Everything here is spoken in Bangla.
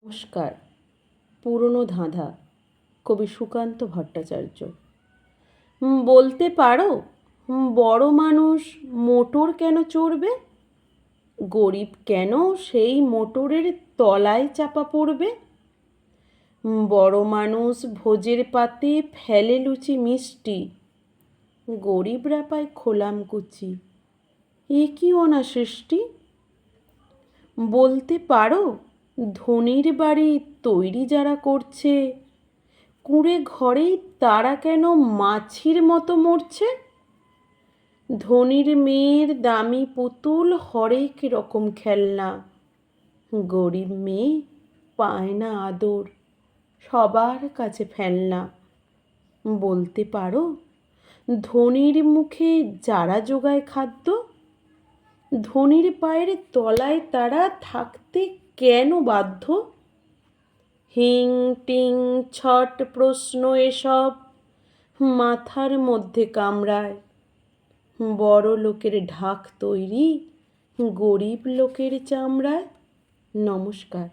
নমস্কার। পুরনো ধাঁধা, কবি সুকান্ত ভট্টাচার্য। বলতে পারো, বড় মানুষ মোটর কেন চড়বে? গরিব কেন সেই মোটরের তলায় চাপা পড়বে? বড় মানুষ ভোজের পাতে ফেলে লুচি মিষ্টি, গরিবরা পায় খোলাম কুচি। এ কি অনাসৃষ্টি? বলতে পারো, ধনীর বাড়ি তৈরি যারা করছে, কুঁড়ে ঘরেই তারা কেন মাছির মতো মরছে? ধনীর মেয়ের দামি পুতুল হরেক রকম খেলনা, গরিব মেয়ে পায় না আদর, সবার কাছে ফেলনা। বলতে পারো, ধনীর মুখে যারা জোগায় খাদ্য, ধনীর পায়ের তলায় তারা থাকতে কেন বাধ্য? হিং টিং ছট প্রশ্ন এসব মাথার মধ্যে কামড়ায়। বড় লোকের ঢাক তৈরি গরিব লোকের চামড়ায়। নমস্কার।